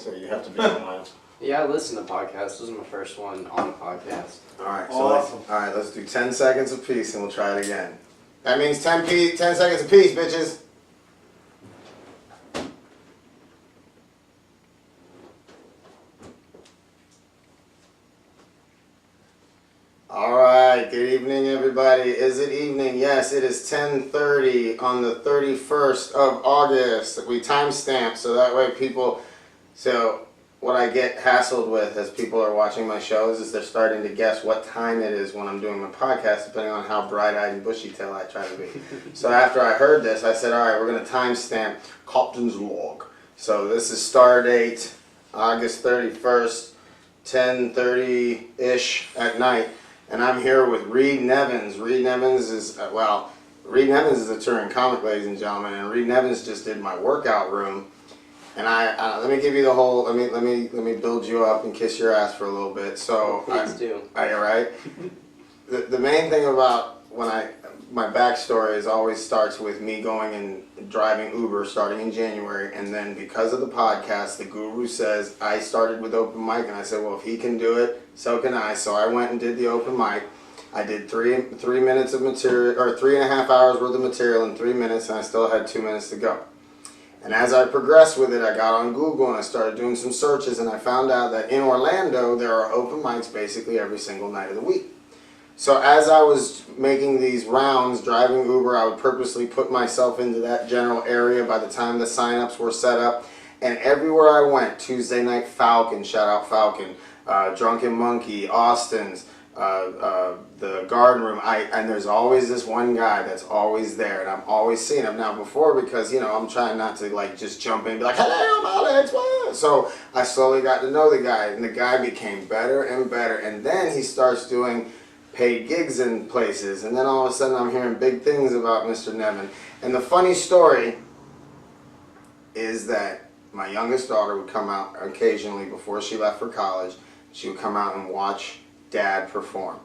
so you have to be online. Yeah, I listen to podcasts. This is my first one on a podcast. All right, so Awesome. let's do 10 seconds apiece and we'll try it again. That means 10 seconds apiece, bitches. All right, good evening, everybody. Is it evening? Yes, it is 10:30 on the 31st of August. We timestamp so that way people, so what I get hassled with as people are watching my shows is they're starting to guess what time it is when I'm doing my podcast, depending on how bright-eyed and bushy-tailed I try to be. So after I heard this, I said, all right, we're going to timestamp Captain's Log. So this is star date, August 31st, 10:30-ish at night. And I'm here with Reid Nevins. Reid Nevins is, Reid Nevins is a touring comic, ladies and gentlemen, and Reid Nevins just did my workout room. And let me give you the whole, let me build you up and kiss your ass for a little bit. So, Please do. Are you right? The main thing about my backstory is always starts with me going and driving Uber starting in January, and then because of the podcast, the guru says I started with open mic, and I said, well, if he can do it, so can I. So I went and did the open mic. I did three minutes of material, or 3.5 hours worth of material in 3 minutes, and I still had 2 minutes to go. And as I progressed with it, I got on Google and I started doing some searches, and I found out that in Orlando there are open mics basically every single night of the week. So as I was making these rounds, driving Uber, I would purposely put myself into that general area by the time the sign-ups were set up. And everywhere I went, Tuesday Night Falcon, shout out Falcon, Drunken Monkey, Austin's, the Garden Room, and there's always this one guy that's always there, and I'm always seeing him. Now before, because, you know, I'm trying not to like just jump in and be like, hello, I'm Alex, what? So I slowly got to know the guy, and the guy became better and better, and then he starts doing paid gigs in places, and then all of a sudden I'm hearing big things about Mr. Nevin. And the funny story is that my youngest daughter would come out occasionally before she left for college. She would come out and watch Dad perform.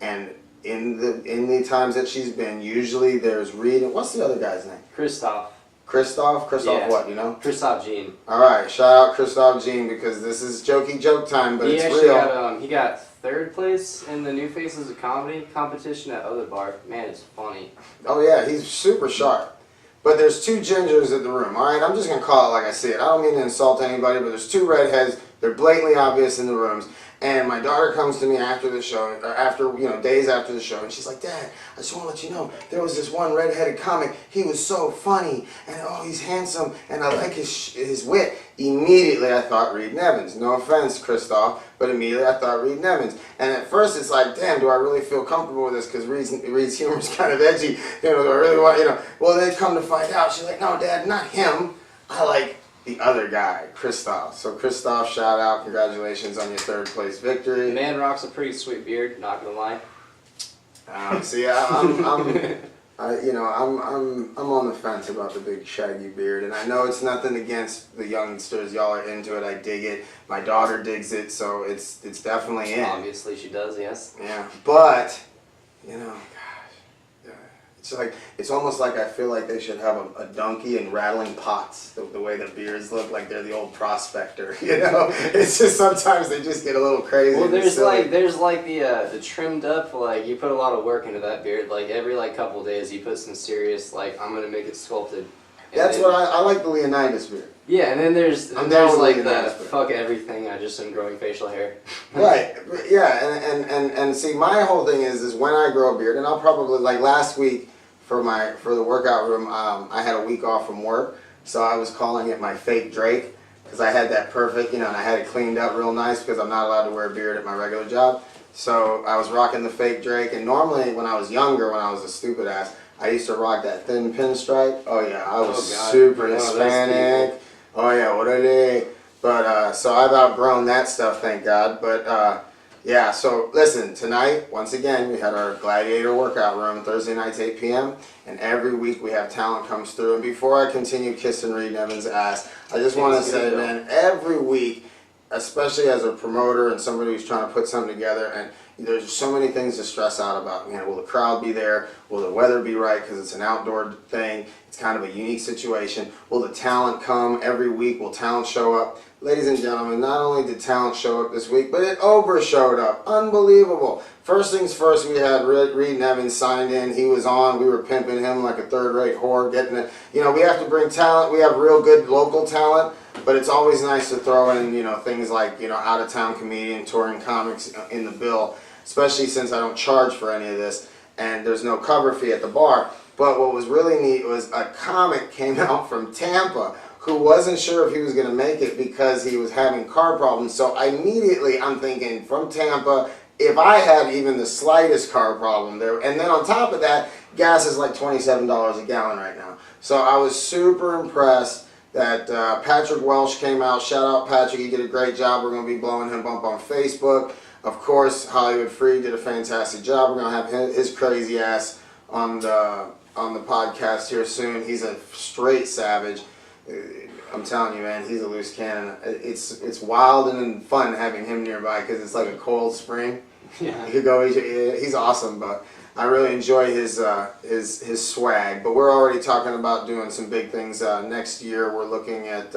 And in the times that she's been, usually there's Reid, what's the other guy's name? Christoph. Christoph Yeah. what, you know? Christoph Jean. Alright, shout out Christoph Jean, because this is jokey joke time, but it's real. He got third place in the New Faces of Comedy competition at Other Bar. Man, it's funny. Oh yeah, he's super sharp. But there's two gingers in the room, alright? I'm just going to call it like I see it. I don't mean to insult anybody, but there's two redheads. They're blatantly obvious in the rooms. And my daughter comes to me after the show, or after, you know, days after the show, and she's like, Dad, I just want to let you know, there was this one redheaded comic. He was so funny, and oh, he's handsome, and I like his wit. Immediately I thought Reid Nevins. No offense, Christoph, but immediately I thought Reid Nevins. And at first it's like, damn, do I really feel comfortable with this? Because Reid's humor is kind of edgy. You know, do I really want, you know? Well, they come to find out. She's like, no, Dad, not him. I like the other guy, Christoph. So Christoph, shout out, congratulations on your third place victory. The man rocks a pretty sweet beard, not gonna lie. See, I'm on the fence about the big shaggy beard, and I know it's nothing against the youngsters. Y'all are into it. I dig it. My daughter digs it, so it's definitely in. Obviously, she does. Yes. Yeah, but you know, gosh, it's like it's almost like I feel like they should have a donkey and rattling pots. The way the beards look like they're the old prospector. You know, it's just sometimes they just get a little crazy. Well, there's like the trimmed up, like you put a lot of work into that beard. Like every couple days you put some serious I'm gonna make it sculpted. That's what I like, the Leonidas beard. Yeah, and then there's like the fuck everything. I just am growing facial hair. Right. Yeah, and see, my whole thing is when I grow a beard, and I'll probably last week for the workout room, I had a week off from work, so I was calling it my fake Drake because I had that perfect, you know, and I had it cleaned up real nice because I'm not allowed to wear a beard at my regular job. So I was rocking the fake Drake, and normally when I was younger, when I was a stupid ass, I used to rock that thin pinstripe. Oh yeah, I was super Hispanic. Oh yeah, what are they? But so I've outgrown that stuff, thank God. But yeah, so listen, tonight, once again, we had our Gladiator workout room, Thursday nights, 8 p.m. And every week we have talent comes through. And before I continue kissing Reid Nevins' ass, I just want to say, man, every week, especially as a promoter and somebody who's trying to put something together, and There's so many things to stress out about. You know, will the crowd be there? Will the weather be right because it's an outdoor thing? It's kind of a unique situation. Will the talent come every week? Will talent show up? Ladies and gentlemen, not only did talent show up this week, but it over showed up. Unbelievable. First things first, we had Reid Nevins signed in. He was on. We were pimping him like a third-rate whore, getting it. You know, we have to bring talent. We have real good local talent, but it's always nice to throw in, you know, things like, you know, out-of-town comedian, touring comics in the bill, especially since I don't charge for any of this, and there's no cover fee at the bar. But what was really neat was a comic came out from Tampa who wasn't sure if he was going to make it because he was having car problems. So immediately I'm thinking, from Tampa, if I had even the slightest car problem there, and then on top of that, gas is like $27 a gallon right now. So I was super impressed that Patrick Welsh came out. Shout out Patrick, he did a great job. We're going to be blowing him up on Facebook. Of course, Hollywood Free did a fantastic job. We're going to have his crazy ass on the podcast here soon. He's a straight savage. I'm telling you, man, he's a loose cannon. It's wild and fun having him nearby because it's like a cold spring. Yeah. You could go. He's awesome, but I really enjoy his swag. But we're already talking about doing some big things next year. We're looking at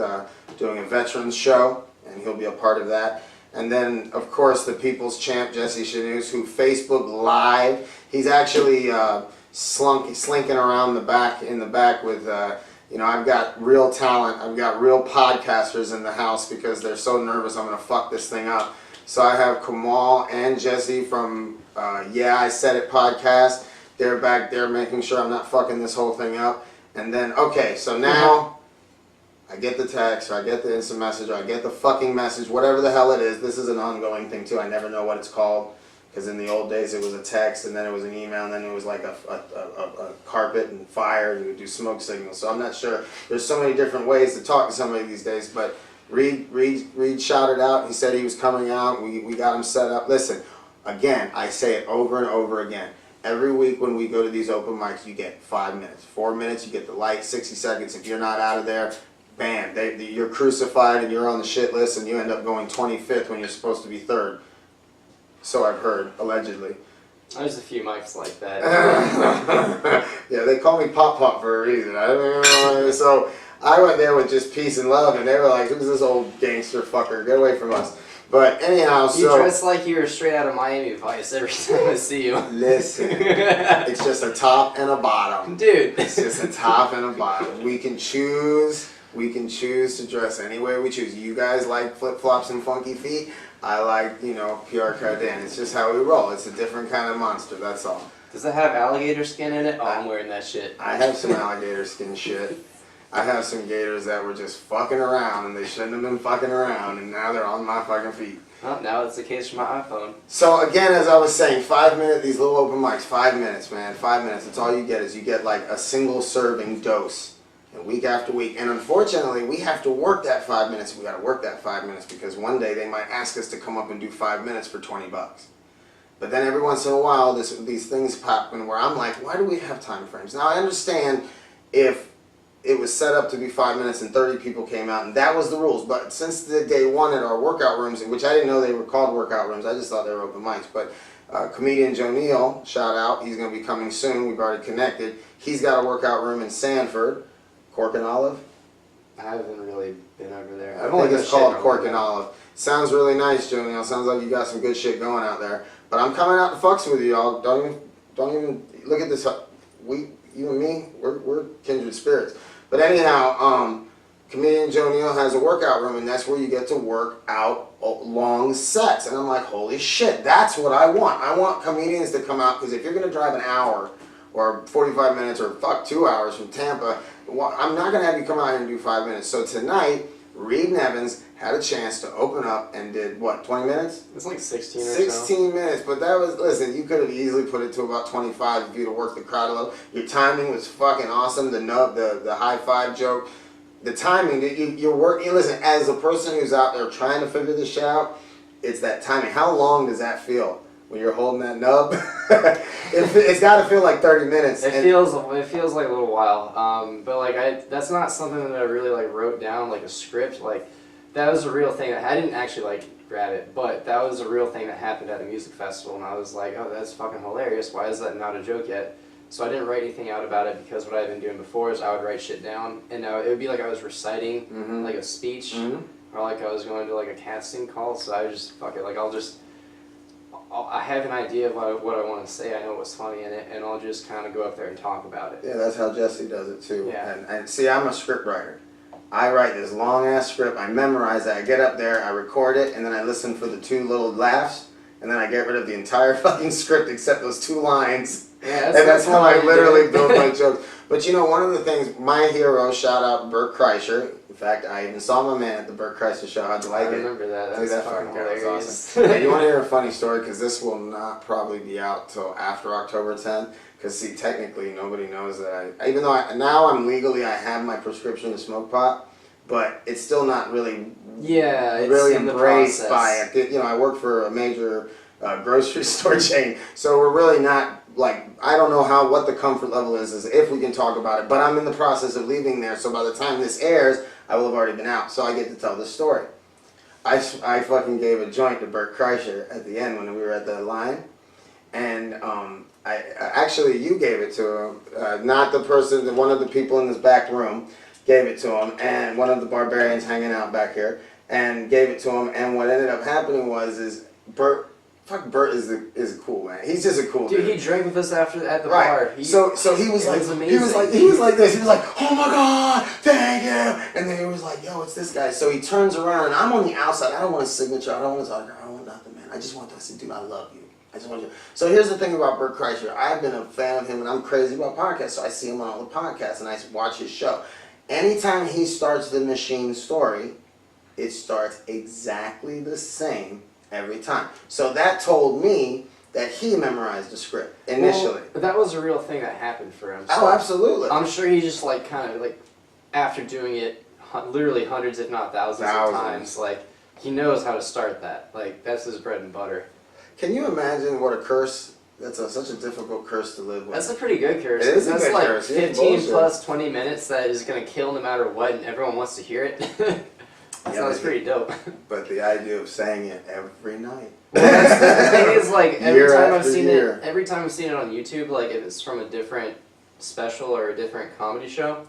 doing a veterans show, and he'll be a part of that. And then, of course, the People's Champ, Jesse Chanus, who Facebook Live. He's actually slinking around in the back with, you know, I've got real talent. I've got real podcasters in the house because they're so nervous I'm going to fuck this thing up. So I have Kamal and Jesse from Yeah, I Said It podcast. They're back there making sure I'm not fucking this whole thing up. And then, okay, so now I get the text, or I get the instant message, or I get the fucking message, whatever the hell it is. This is an ongoing thing too. I never know what it's called, because in the old days it was a text, and then it was an email, and then it was like a carpet and fire, and you would do smoke signals. So I'm not sure. There's so many different ways to talk to somebody these days, but Reid shouted out. He said he was coming out. We got him set up. Listen, again, I say it over and over again. Every week when we go to these open mics, you get 5 minutes. 4 minutes, you get the light, 60 seconds. If you're not out of there, bam, you're crucified and you're on the shit list, and you end up going 25th when you're supposed to be 3rd. So I've heard, allegedly. There's a few mics like that. Yeah, they call me Pop Pop for a reason. I don't know. So I went there with just peace and love, and they were like, who's this old gangster fucker? Get away from us. But anyhow, so... You dress like you were straight out of Miami Vice every time I see you. Listen, it's just a top and a bottom. Dude. It's just a top and a bottom. We can choose to dress any way we choose. You guys like flip-flops and funky feet. I like, you know, Pierre Cardin. It's just how we roll. It's a different kind of monster, that's all. Does it have alligator skin in it? Oh, I'm wearing that shit. I have some alligator skin shit. I have some gators that were just fucking around, and they shouldn't have been fucking around, and now they're on my fucking feet. Well, now it's the case for my iPhone. So again, as I was saying, 5 minutes, these little open mics, 5 minutes, man, 5 minutes. That's all you get is you get like a single serving dose, and week after week. And unfortunately, we have to work that 5 minutes. We got to work that 5 minutes because one day they might ask us to come up and do 5 minutes for $20. But then every once in a while, these things pop in where I'm like, why do we have time frames? Now I understand if it was set up to be 5 minutes and 30 people came out, and that was the rules. But since the day one at our workout rooms, which I didn't know they were called workout rooms, I just thought they were open mics. But comedian Jonny, shout out, he's going to be coming soon. We've already connected. He's got a workout room in Sanford, Cork and Olive. I haven't really been over there. I think it's called Cork and Olive. Sounds really nice, Jonny. Sounds like you got some good shit going out there. But I'm coming out to fucks with you, y'all. Don't even look at this. You and me, we're kindred spirits. But anyhow, comedian Jonny has a workout room, and that's where you get to work out long sets. And I'm like, holy shit, that's what I want. I want comedians to come out, because if you're going to drive an hour or 45 minutes or 2 hours from Tampa, I'm not going to have you come out here and do 5 minutes. So tonight, Reid Nevins had a chance to open up and did, what, 20 minutes? It's like 16 or so. 16 minutes, but that was, listen, you could have easily put it to about 25 if you'd have worked the crowd a little. Your timing was fucking awesome. The high five joke. The timing, you're working, listen, as a person who's out there trying to figure this shit out, it's that timing. How long does that feel when you're holding that nub? It's got to feel like 30 minutes. It feels like a little while, but like that's not something that I really like wrote down like a script. Like that was a real thing. I didn't actually like grab it, but that was a real thing that happened at a music festival, and I was like, oh, that's fucking hilarious. Why is that not a joke yet? So I didn't write anything out about it because what I've been doing before is I would write shit down, and it would be like I was reciting like a speech, or like I was going to like a casting call. So I was just fuck it, like I have an idea of what I want to say. I know what's funny in it, and I'll just kind of go up there and talk about it. Yeah, that's how Jesse does it too. Yeah. And see, I'm a script writer. I write this long ass script. I memorize it. I get up there, I record it, and then I listen for the 2 little laughs, and then I get rid of the entire fucking script except those 2 lines. Yeah, And that's how I literally build my jokes. But you know, one of the things, my hero, shout out Bert Kreischer. In fact, I even saw my man at the Bert Kreischer show. How'd you like it? I remember that. Dude, That's that fucking fucking guy was hilarious. awesome. Hey, you want to hear a funny story? Because this will not probably be out till after October 10th. Because see, technically, nobody knows that even though now I'm legally, I have my prescription to smoke pot, but it's still not really, it's really in the embraced process. by, you know, I work for a major grocery store chain, so we're really not, like, I don't know what the comfort level is if we can talk about it, but I'm in the process of leaving there, so by the time this airs, I will have already been out, so I get to tell this story. I fucking gave a joint to Bert Kreischer at the end when we were at the line, and actually you gave it to him, not the person, one of the people in this back room gave it to him, and one of the Barbarians hanging out back here, and gave it to him, and what ended up happening was Bert is a cool man. He's just a cool dude. Dude, he drank with us at the right. bar. So he was like, he was like this. He was like, oh my god, thank you. And then he was like, yo, it's this guy. So he turns around, and I'm on the outside. I don't want a signature. I don't want his autograph. I don't want nothing, man. I just want to say, dude, I love you. I just want you. So here's the thing about Bert Kreischer. I've been a fan of him, and I'm crazy about podcasts. So I see him on all the podcasts, and I watch his show. Anytime he starts the machine story, it starts exactly the same every time. So that told me that he memorized the script initially. Well, that was a real thing that happened for him. So oh, absolutely. I'm sure he just like kind of like after doing it literally hundreds if not thousands of times, like he knows how to start that. Like that's his bread and butter. Can you imagine what a curse? That's such a difficult curse to live with. That's a pretty good curse. It is a that's good like curse. 15 plus 20 minutes that is going to kill no matter what, and everyone wants to hear it. That sounds pretty dope. But the idea of saying it every night. Well, the thing is, like every every time I've seen it on YouTube, like if it's from a different special or a different comedy show,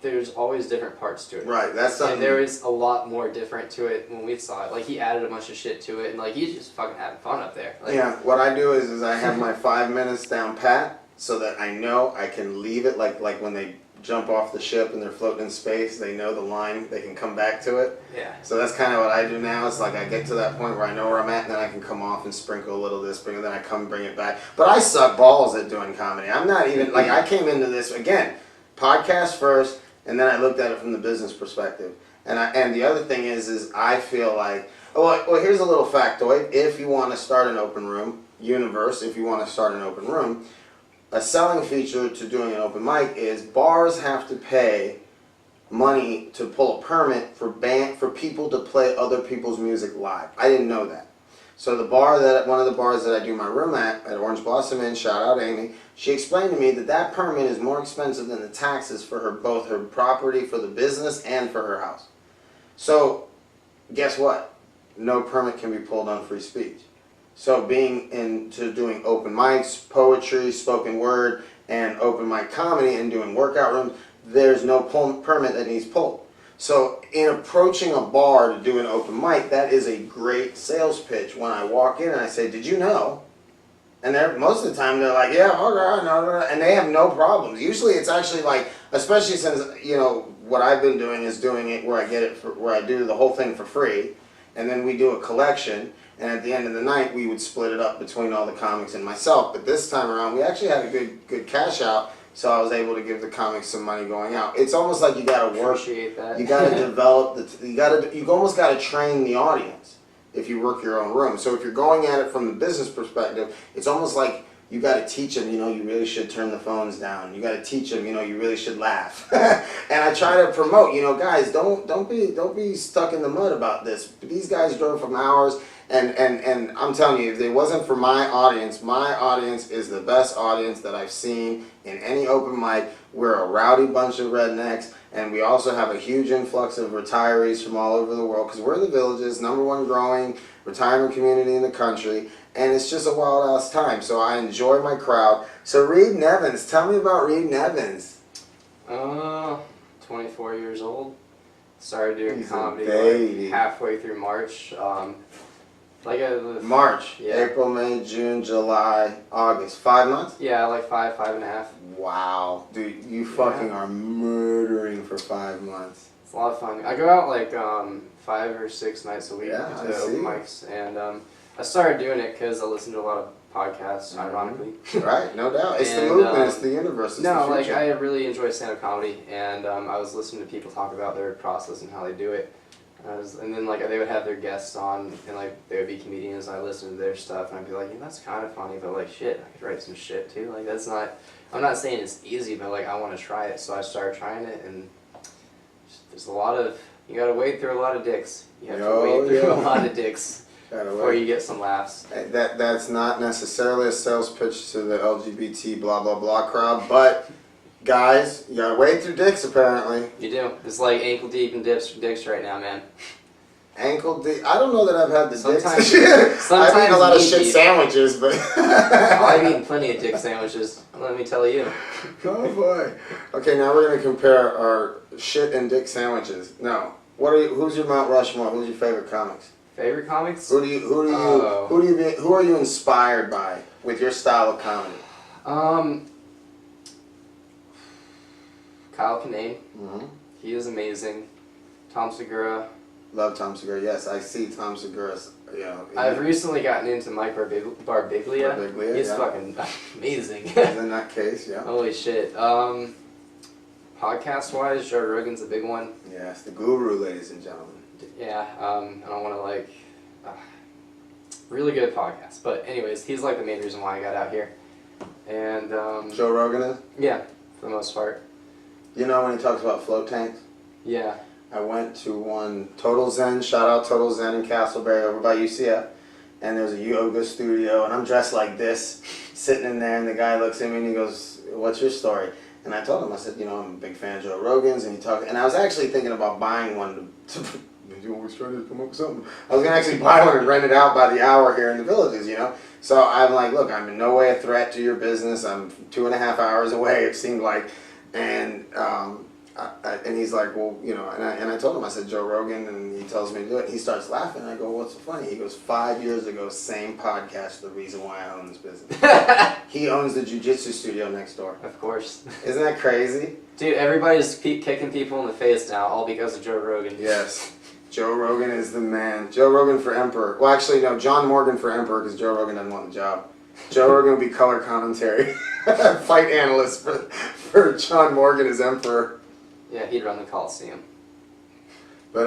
there's always different parts to it. Right, that's something. And there is a lot more different to it when we saw it. Like he added a bunch of shit to it, and like he's just fucking having fun up there. Like, yeah, what I do is I have my 5 minutes down pat, so that I know I can leave it like when they jump off the ship and they're floating in space, they know the line, they can come back to it. Yeah. So that's kind of what I do now. It's like I get to that point where I know where I'm at, and then I can come off and sprinkle a little of this, and then I come bring it back. But I suck balls at doing comedy. I'm not even, like, I came into this, again, podcast first, and then I looked at it from the business perspective. And the other thing is I feel like, well, here's a little factoid. If you want to start an open room, if you want to start an open room, a selling feature to doing an open mic is bars have to pay money to pull a permit for people to play other people's music live. I didn't know that. So one of the bars that I do my room at Orange Blossom Inn, shout out Amy, she explained to me that permit is more expensive than the taxes for both her property, for the business, and for her house. So guess what? No permit can be pulled on free speech. So being into doing open mics, poetry, spoken word, and open mic comedy, and doing workout rooms, there's no permit that needs pulled. So in approaching a bar to do an open mic, that is a great sales pitch. When I walk in and I say, did you know? And most of the time they're like, yeah, okay, no, and they have no problems. Usually it's actually like, especially since, you know, what I've been doing is doing it where I do the whole thing for free, and then we do a collection. And at the end of the night, we would split it up between all the comics and myself. But this time around, we actually had a good cash out, so I was able to give the comics some money going out. It's almost like you got to work. Appreciate that. You got to develop you almost got to train the audience if you work your own room. So if you're going at it from the business perspective, it's almost like you got to teach them. You know, you really should turn the phones down. You got to teach them. You know, you really should laugh. And I try to promote. You know, guys, don't be stuck in the mud about this. These guys drove from hours. And I'm telling you, if it wasn't for my audience is the best audience that I've seen in any open mic. We're a rowdy bunch of rednecks, and we also have a huge influx of retirees from all over the world because we're the Village's #1 growing retirement community in the country, and it's just a wild ass time. So I enjoy my crowd. So Reid Nevins, tell me about Reid Nevins. 24 years old. Started doing He's comedy a baby. like halfway through March. March, yeah. April, May, June, July, August. 5 months? Yeah, like 5.5. Wow. Dude, you fucking are murdering for 5 months. It's a lot of fun. I go out like 5 or 6 nights a week Yeah, to open mics, and I started doing it because I listen to a lot of podcasts, ironically. Right, no doubt. It's the And, movement, it's the universe, it's No, the like future. I really enjoy stand-up comedy, and I was listening to people talk about their process and how they do it. And then like they would have their guests on, and like they would be comedians. And I listened to their stuff, and I'd be like, yeah, that's kind of funny, but like shit, I could write some shit too. Like that's not. I'm not saying it's easy, but like I want to try it, so I started trying it, and there's a lot of you got to wade through a lot of dicks. You have to wade through a lot of dicks before you get some laughs. That's not necessarily a sales pitch to the LGBT blah blah blah crowd, but guys, you gotta wade through dicks apparently. You do. It's like ankle deep in dicks right now, man. Ankle deep. I don't know that I've had the Sometimes- dicks. I've eaten a lot of knee shit deep. sandwiches, but I've eaten plenty of dick sandwiches. Let me tell you. oh boy. Okay, now we're gonna compare our shit and dick sandwiches. No. Who's your Mount Rushmore? Who's your favorite comics? Favorite comics? Who are you inspired by with your style of comedy? Kyle Kinane. Mm-hmm. He is amazing. Tom Segura. Love Tom Segura. Yes, I see Tom Segura's. I've recently gotten into Mike Barbiglia. Barbiglia, He's yeah. fucking amazing. In that case, yeah. Holy shit. Podcast wise, Joe Rogan's a big one. Yes, the guru, ladies and gentlemen. Yeah. I don't want to like. Really good podcast, but anyways, he's like the main reason why I got out here. And Joe Rogan is? yeah, for the most part. You know when he talks about float tanks? Yeah. I went to one Total Zen, shout out Total Zen in Castleberry over by UCF, and there's a yoga studio, and I'm dressed like this, sitting in there, and the guy looks at me and he goes, "What's your story?" And I told him, I said, I'm a big fan of Joe Rogan's, and and I was actually thinking about buying one to you always trying to come up with something. I was going to actually buy one and rent it out by the hour here in the Villages, So I'm like, look, I'm in no way a threat to your business. I'm 2.5 hours away, it seemed like. And and he's like, well, and I told him, I said, Joe Rogan, and he tells me to do it. He starts laughing, and I go, what's so funny? He goes, 5 years ago, same podcast, the reason why I own this business. He owns the jiu-jitsu studio next door. Of course. Isn't that crazy? Dude, everybody's kicking people in the face now, all because of Joe Rogan. Yes. Joe Rogan is the man. Joe Rogan for Emperor. Well, actually, no, John Morgan for Emperor because Joe Rogan doesn't want the job. Joe Rogan will be color commentary. Fight analyst for John Morgan as Emperor. Yeah, he'd run the Coliseum. But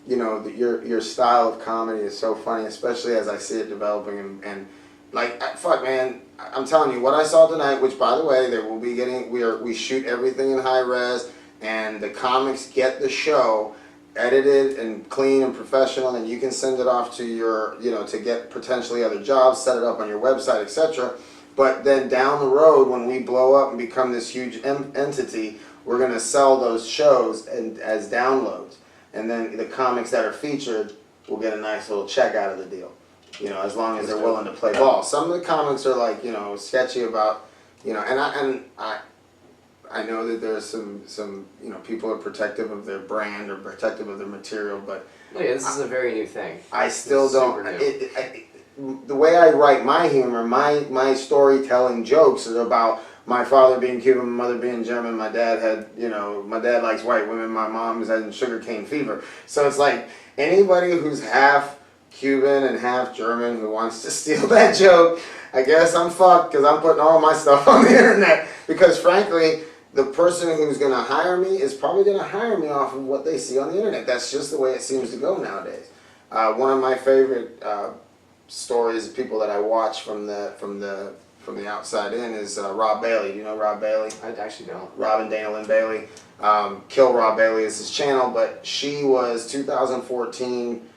your style of comedy is so funny, especially as I see it developing and like, fuck, man, I'm telling you, what I saw tonight, which, by the way, they will be getting, we shoot everything in high res, and the comics get the show edited and clean and professional, and you can send it off to your, to get potentially other jobs, set it up on your website, etc. But then down the road, when we blow up and become this huge entity, we're going to sell those shows as downloads. And then the comics that are featured will get a nice little check out of the deal. As long as they're willing to play ball. Some of the comics are like, sketchy about, and I know that there's some people are protective of their brand or protective of their material, but Look, this is a very new thing. I still don't. Super new. The way I write my humor, my storytelling jokes is about my father being Cuban, my mother being German. My dad had, my dad likes white women. My mom was having sugarcane fever. So it's like anybody who's half Cuban and half German who wants to steal that joke, I guess I'm fucked because I'm putting all my stuff on the internet. Because frankly, the person who's going to hire me is probably going to hire me off of what they see on the internet. That's just the way it seems to go nowadays. One of my favorite stories, people that I watch from the outside in, is Rob Bailey. Do you know Rob Bailey? I actually don't. Rob and Dana Lynn Bailey. Kill Rob Bailey is his channel, but she was 2014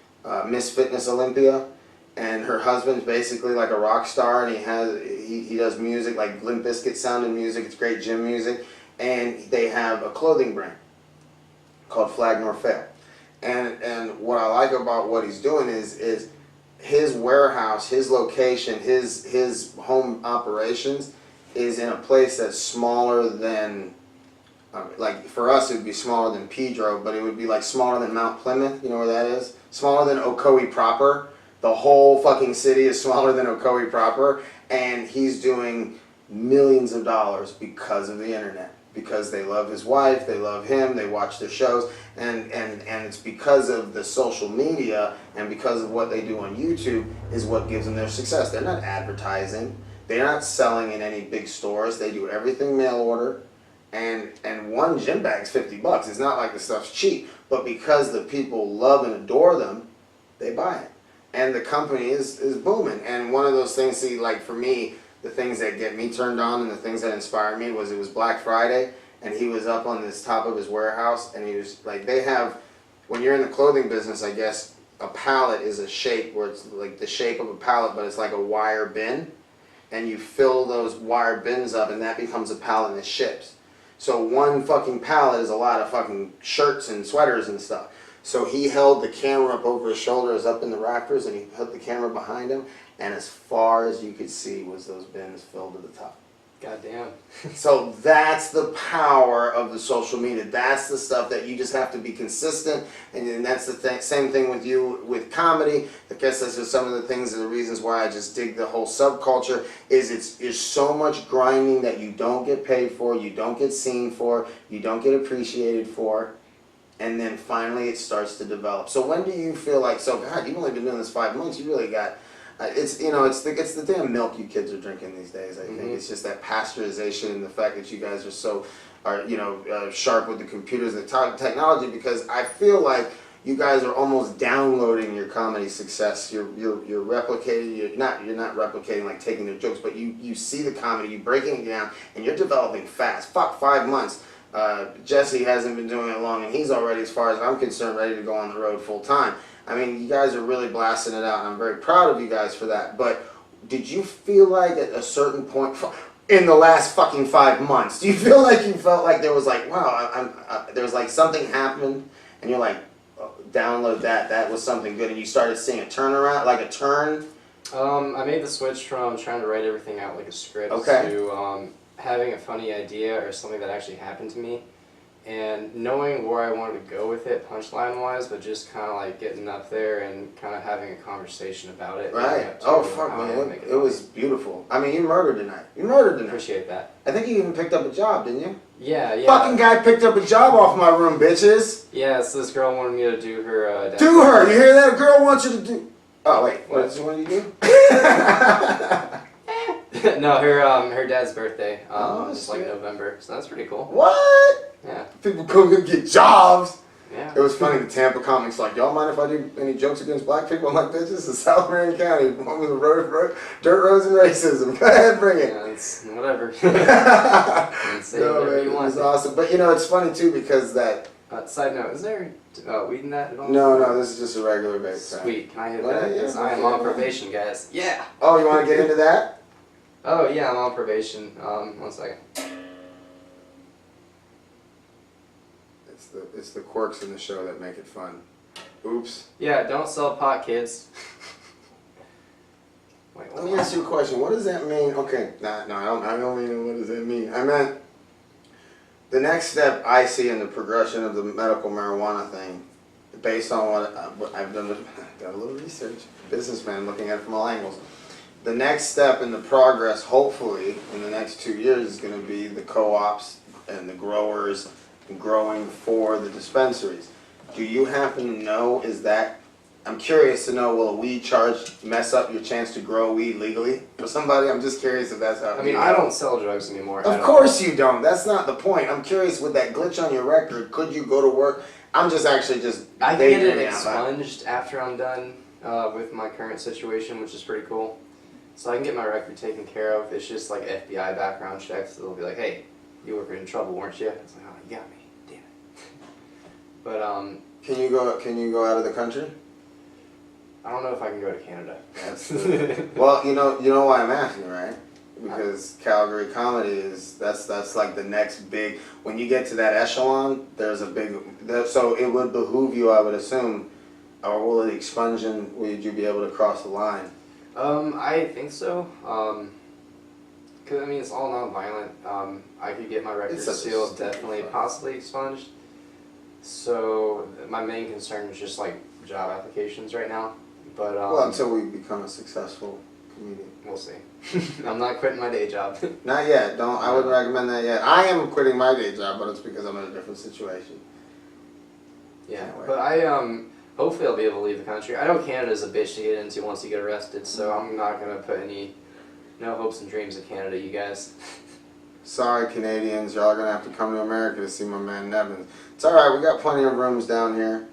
Miss Fitness Olympia, and her husband's basically like a rock star, and he does music like Limp Bizkit sounding music. It's great gym music, and they have a clothing brand called Flag Nor Fail. And what I like about what he's doing is his warehouse, his location, his home operations is in a place that's smaller than, like for us it would be smaller than Pedro, but it would be like smaller than Mount Plymouth. You know where that is? Smaller than Ocoee proper. The whole fucking city is smaller than Ocoee proper, and he's doing millions of dollars because of the internet. Because they love his wife, they love him, they watch their shows, and it's because of the social media and because of what they do on YouTube is what gives them their success. They're not advertising, they're not selling in any big stores, they do everything mail order, and one gym bag's $50. It's not like the stuff's cheap, but because the people love and adore them, they buy it. And the company is booming. And one of those things, see, like for me, the things that get me turned on and the things that inspire me was it was Black Friday, and he was up on this top of his warehouse, and he was like, they have, when you're in the clothing business, I guess a pallet is a shape where it's like the shape of a pallet, but it's like a wire bin, and you fill those wire bins up, and that becomes a pallet and it ships. So one fucking pallet is a lot of fucking shirts and sweaters and stuff. So he held the camera up over his shoulders up in the rafters, and he put the camera behind him, and as far as you could see was those bins filled to the top. Goddamn. So that's the power of the social media. That's the stuff that you just have to be consistent, and that's the same thing with you with comedy. I guess that's just some of the things and the reasons why I just dig the whole subculture is it's so much grinding that you don't get paid for, you don't get seen for, you don't get appreciated for. And then finally it starts to develop. So when do you feel like, so God, you've only been doing this 5 months, you really got, it's the damn milk you kids are drinking these days, I think. It's just that pasteurization and the fact that you guys are sharp with the computers and the technology, because I feel like you guys are almost downloading your comedy success. You're replicating, you're not replicating like taking their jokes, but you see the comedy, you're breaking it down, and you're developing fast. Fuck, 5 months. Jesse hasn't been doing it long, and he's already, as far as I'm concerned, ready to go on the road full time. I mean, you guys are really blasting it out, and I'm very proud of you guys for that. But did you feel like at a certain point in the last fucking 5 months, do you feel like you felt like there was like, wow, there was like something happened, and you're like, oh, download that was something good, and you started seeing a turnaround, like a turn? I made the switch from trying to write everything out like a script to having a funny idea or something that actually happened to me, and knowing where I wanted to go with it punchline wise, but just kind of like getting up there and kind of having a conversation about it. Right. Oh fuck, man, it was beautiful. I mean, you murdered tonight. You murdered tonight. Appreciate that. I think you even picked up a job, didn't you? Yeah. Fucking guy picked up a job off my room, bitches. Yeah, so this girl wanted me to do her. Do her. You hear that? A girl wants you to do. Oh wait, what does she want you to do? No, her dad's birthday. It's like November, so that's pretty cool. What? Yeah. People come and get jobs. Yeah. It was funny, the Tampa comics like, y'all mind if I do any jokes against black people? I'm like, bitch, this is South Marion County. One with dirt roads and racism. Go ahead, bring it. Yeah, it's whatever. No, man, it was awesome. But you know, it's funny too because that... side note, is there weed in that at all? No, this is just a regular vape. Sweet. Can I hit that? Because I am on probation, guys. Yeah. Oh, you want to get into that? Oh, yeah, I'm on probation. 1 second. It's the quirks in the show that make it fun. Oops. Yeah, don't sell pot, kids. Wait, let me ask you a question. What does that mean? Okay, no, I don't mean what does that mean. I meant the next step I see in the progression of the medical marijuana thing, based on what I've done, got a little research, businessman looking at it from all angles. The next step in the progress, hopefully, in the next 2 years, is going to be the co-ops and the growers growing for the dispensaries. Do you happen to know, I'm curious to know, will a weed charge mess up your chance to grow weed legally for somebody? I'm just curious if that's how. I mean, I don't sell drugs anymore. Of course you don't. That's not the point. I'm curious, with that glitch on your record, could you go to work? I'm just actually just... I can get it expunged after I'm done with my current situation, which is pretty cool. So I can get my record taken care of. It's just like FBI background checks. They'll be like, hey, you were in trouble, weren't you? It's like, oh, you got me. Damn it. But Can you go out of the country? I don't know if I can go to Canada. Well, you know why I'm asking, right? Because Calgary comedy that's like the next big. When you get to that echelon, there's a big. So it would behoove you, I would assume, or will the expungement? Would you be able to cross the line? I think so. Cause I mean it's all non-violent. I could get my record sealed, definitely, possibly expunged. So my main concern is just like job applications right now. But well, until we become a successful comedian, we'll see. I'm not quitting my day job. Not yet. Don't. I wouldn't recommend that yet. I am quitting my day job, but it's because I'm in a different situation. Yeah, but I hopefully I'll be able to leave the country. I know Canada's a bitch to get into once you get arrested, so I'm not gonna put no hopes and dreams of Canada, you guys. Sorry, Canadians, y'all are gonna have to come to America to see my man Nevins. It's all right. We got plenty of rooms down here.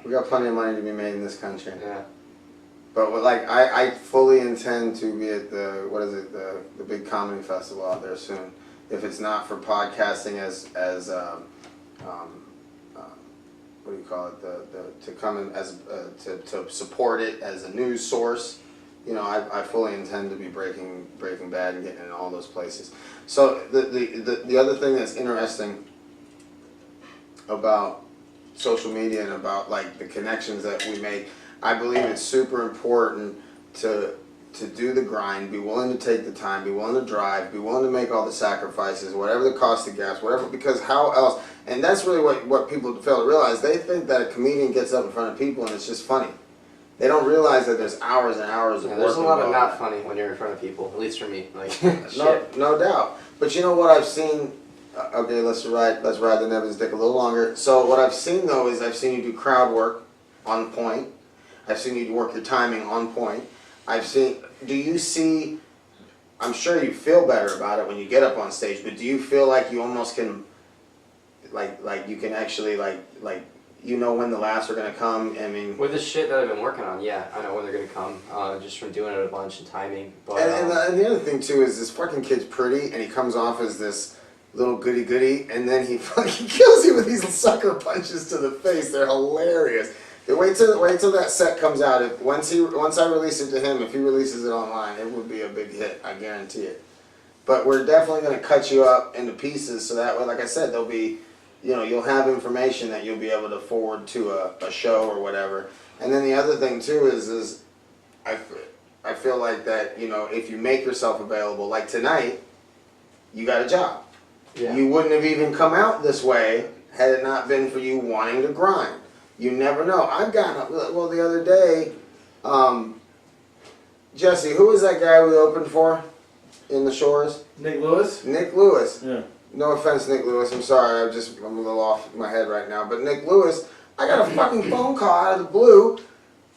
We got plenty of money to be made in this country. Yeah. But like I fully intend to be at the the big comedy festival out there soon. If it's not for podcasting as what do you call it, to come in as to support it as a news source, you know, I fully intend to be breaking bad and getting in all those places. So the other thing that's interesting about social media and about like the connections that we make, I believe it's super important to do the grind, be willing to take the time, be willing to drive, be willing to make all the sacrifices, whatever the cost of gas, whatever, because how else, and that's really what people fail to realize. They think that a comedian gets up in front of people and it's just funny. They don't realize that there's hours and hours of work. There's a lot of not funny when you're in front of people, at least for me. Like, no doubt. But you know what I've seen, okay, let's ride the Nevins dick a little longer. So what I've seen though is I've seen you do crowd work on point. I've seen you work your timing on point. Do you see, I'm sure you feel better about it when you get up on stage, but do you feel like you almost can, like you can actually like you know when the laughs are going to come? I mean, with the shit that I've been working on, yeah, I know when they're going to come, just from doing it a bunch and timing. But, and the other thing too is this fucking kid's pretty and he comes off as this little goody and then he fucking kills you with these sucker punches to the face. They're hilarious. Wait till that set comes out. Once I release it to him, if he releases it online, it would be a big hit. I guarantee it. But we're definitely going to cut you up into pieces so that way, like I said, there'll be, you know, you'll have information that you'll be able to forward to a show or whatever. And then the other thing too is I feel like that, you know, if you make yourself available, like tonight, you got a job. Yeah. You wouldn't have even come out this way had it not been for you wanting to grind. You never know. I've gotten, well, the other day, Jesse, who was that guy we opened for in the Shores? Nick Lewis? Nick Lewis. Yeah. No offense, Nick Lewis. I'm sorry. I'm a little off my head right now. But Nick Lewis, I got a fucking phone call out of the blue,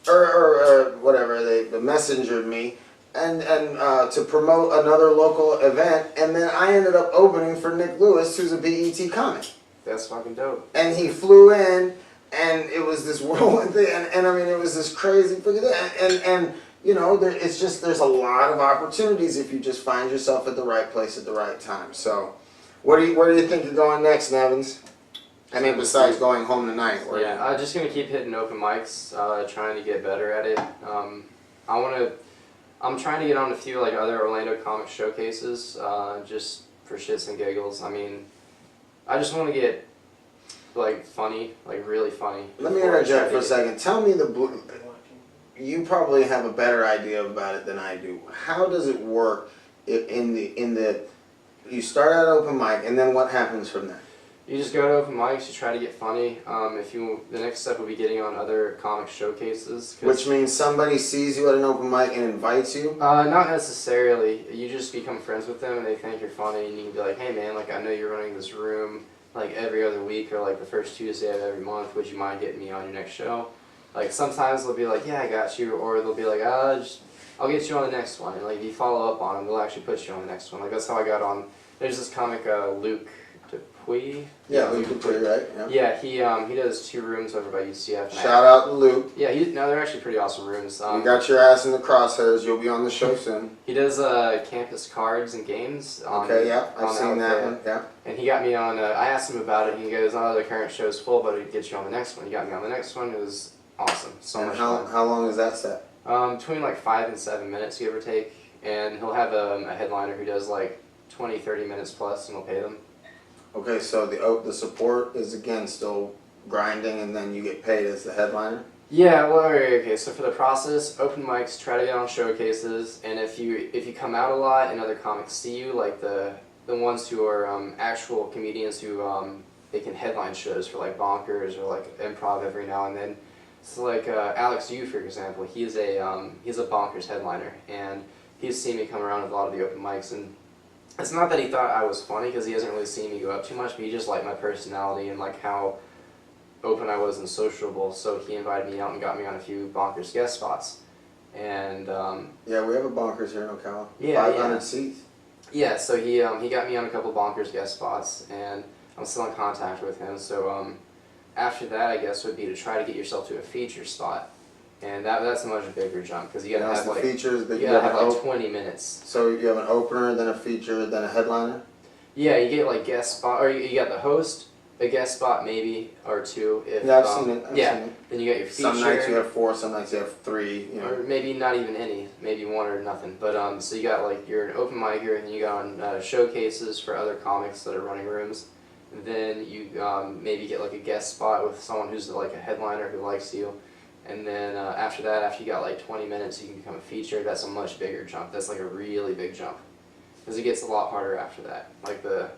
or whatever, they messengered me, and to promote another local event, and then I ended up opening for Nick Lewis, who's a BET comic. That's fucking dope. And he flew in. And it was this whirlwind thing, and I mean, it was this crazy thing, and you know, there's a lot of opportunities if you just find yourself at the right place at the right time. So, where do you think you're going next, Nevins? I mean, besides going home tonight. Yeah, I'm just gonna keep hitting open mics, trying to get better at it. I'm trying to get on a few like other Orlando comic showcases, just for shits and giggles. I mean, I just want to get like funny, like really funny. Let me interject for a second. Tell me you probably have a better idea about it than I do. How does it work in the you start out open mic and then what happens from there? You just go to open mics, you try to get funny. The next step will be getting on other comic showcases. Which means somebody sees you at an open mic and invites you? Not necessarily. You just become friends with them and they think you're funny and you can be like, hey man, like I know you're running this room like every other week or like the first Tuesday of every month, would you mind getting me on your next show? Like sometimes they'll be like, yeah, I got you, or they'll be like, I'll get you on the next one. And like if you follow up on them, they'll actually put you on the next one. Like that's how I got on. There's this comic, Luke Dupuy. Yeah, Luke Dupuy, right? Yeah, he does 2 rooms over by UCF. Shout out to Luke. Yeah, they're actually pretty awesome rooms. You got your ass in the crosshairs. You'll be on the show soon. He does campus cards and games. Okay, yeah, I've seen that one. Yeah. And he got me on. I asked him about it. And he goes, "Oh, the current show's full, but it gets you on the next one." He got me on the next one. It was awesome. So And much how fun. how long is that set? Between like 5 and 7 minutes, give or take. And he'll have a headliner who does like 20, 30 minutes plus, and he'll pay them. Okay, so the support is again still grinding, and then you get paid as the headliner. Yeah, well, okay. So for the process, open mics, try to get on showcases, and if you come out a lot and other comics see you, like the ones who are actual comedians who they can headline shows for like Bonkers or like Improv every now and then. So like Alex Yu, for example, he's a Bonkers headliner, and he's seen me come around with a lot of the open mics, and it's not that he thought I was funny because he hasn't really seen me go up too much, but he just liked my personality and like how open I was and sociable, so he invited me out and got me on a few Bonkers guest spots. And Yeah, we have a Bonkers here in Ocala. Yeah, 500 yeah. seats. yeah, so he got me on a couple Bonkers guest spots, and I'm still in contact with him. So after that, I guess would be to try to get yourself to a feature spot, and that's a much bigger jump because you gotta Now, have the like features that you you gotta have have an like 20 minutes. So you have an opener, then a feature, then a headliner. Yeah, you get like guest spot, or you got the host, a guest spot maybe or two. If Yeah, I've seen it. I've yeah, seen it. then you got your feature. Some nights you have 4, some nights you have 3. You know. Or maybe not even any, maybe 1 or nothing. But so you got like you're an open micer, and you go on showcases for other comics that are running rooms. And then you maybe get like a guest spot with someone who's like a headliner who likes you. And then after that, after you got like 20 minutes, you can become a feature. That's a much bigger jump. That's like a really big jump, because it gets a lot harder after that. Like the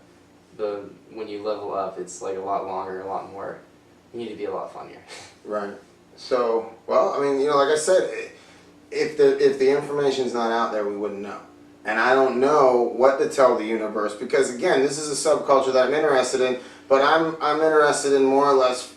when you level up, it's like a lot longer, a lot more. You need to be a lot funnier. Right. So, well, I mean, like I said, if the information's not out there, we wouldn't know. And I don't know what to tell the universe, because again, this is a subculture that I'm interested in, but I'm interested in more or less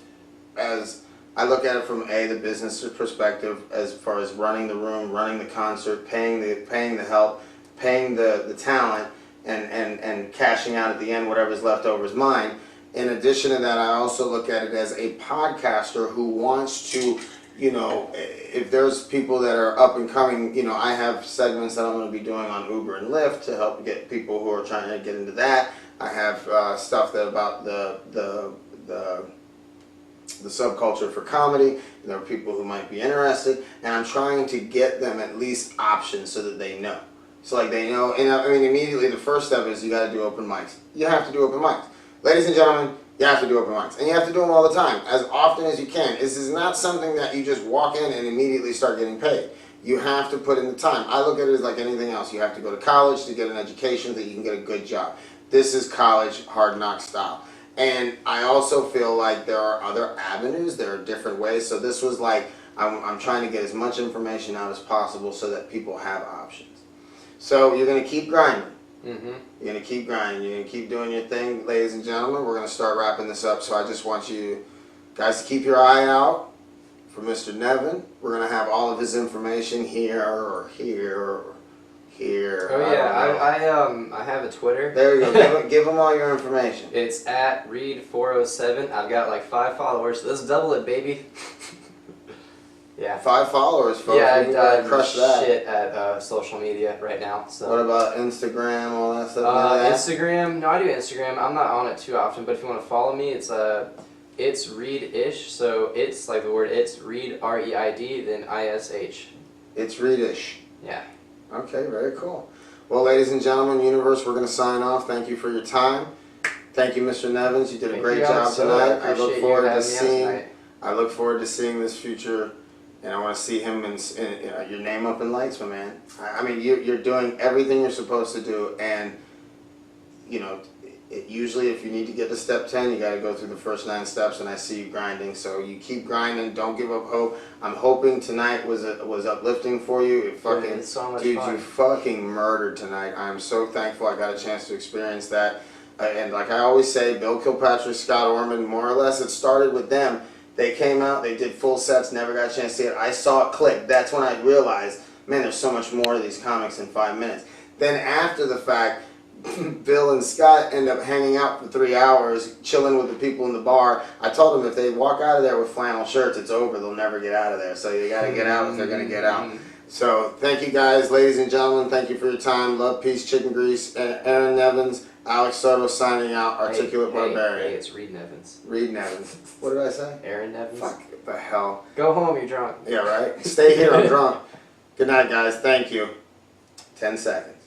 as I look at it from the business perspective, as far as running the room, running the concert, paying the help, paying the talent, and cashing out at the end whatever's left over is mine. In addition to that, I also look at it as a podcaster who wants to, if there's people that are up and coming, I have segments that I'm going to be doing on Uber and Lyft to help get people who are trying to get into that. I have stuff that about the subculture for comedy. There are people who might be interested, and I'm trying to get them at least options so that they know. So like they know, and I mean immediately the first step is you got to do open mics. You have to do open mics. Ladies and gentlemen, you have to do open mics. And you have to do them all the time, as often as you can. This is not something that you just walk in and immediately start getting paid. You have to put in the time. I look at it as like anything else. You have to go to college to get an education that you can get a good job. This is college, hard knock style. And I also feel like there are other avenues, there are different ways. So this was like, I'm trying to get as much information out as possible so that people have options. So you're going to keep grinding. Mm-hmm. You're going to keep grinding. You're going to keep doing your thing, ladies and gentlemen. We're going to start wrapping this up. So I just want you guys to keep your eye out for Mr. Nevin. We're going to have all of his information here or here or here. Oh yeah, I have a Twitter. There you go. Give him all your information. It's at Reid407. I've got like 5 followers. Let's double it, baby. Yeah. 5 followers, folks. Yeah, We gotta I crush that. shit at social media right now. So. What about Instagram, all that stuff? Instagram? No, I do Instagram. I'm not on it too often, but if you want to follow me, it's Reid-ish. So it's like the word it's Reid, R-E-I-D, then I-S-H. It's Reidish. Yeah. Okay, very cool. Well, ladies and gentlemen, Universe, we're going to sign off. Thank you for your time. Thank you, Mr. Nevins. You did a great job tonight. I look forward to seeing. I look forward to seeing this future, and I want to see him in your name up in lights, my man. I mean, you're doing everything you're supposed to do, and usually if you need to get to step 10, you got to go through the first 9 steps, and I see you grinding. So you keep grinding. Don't give up hope. I'm hoping tonight was uplifting for you. It fucking, it's so much dude, fun. you fucking murdered tonight. I'm so thankful I got a chance to experience that. And like I always say, Bill Kilpatrick, Scott Orman, more or less, it started with them. They came out, they did full sets, never got a chance to see it. I saw it click. That's when I realized, man, there's so much more to these comics in 5 minutes. Then after the fact, Bill and Scott end up hanging out for 3 hours, chilling with the people in the bar. I told them if they walk out of there with flannel shirts, it's over. They'll never get out of there. So you got to get out if they're going to get out. So thank you guys, ladies and gentlemen. Thank you for your time. Love, peace, chicken grease. And Aaron Nevins, Alex Soto signing out. Articulate Barbarian. Hey, it's Reid Nevins. Reid Nevins. What did I say? Aaron Nevins. Fuck the hell. Go home, you're drunk. Yeah, right? Stay here, I'm drunk. Good night, guys. Thank you. 10 seconds.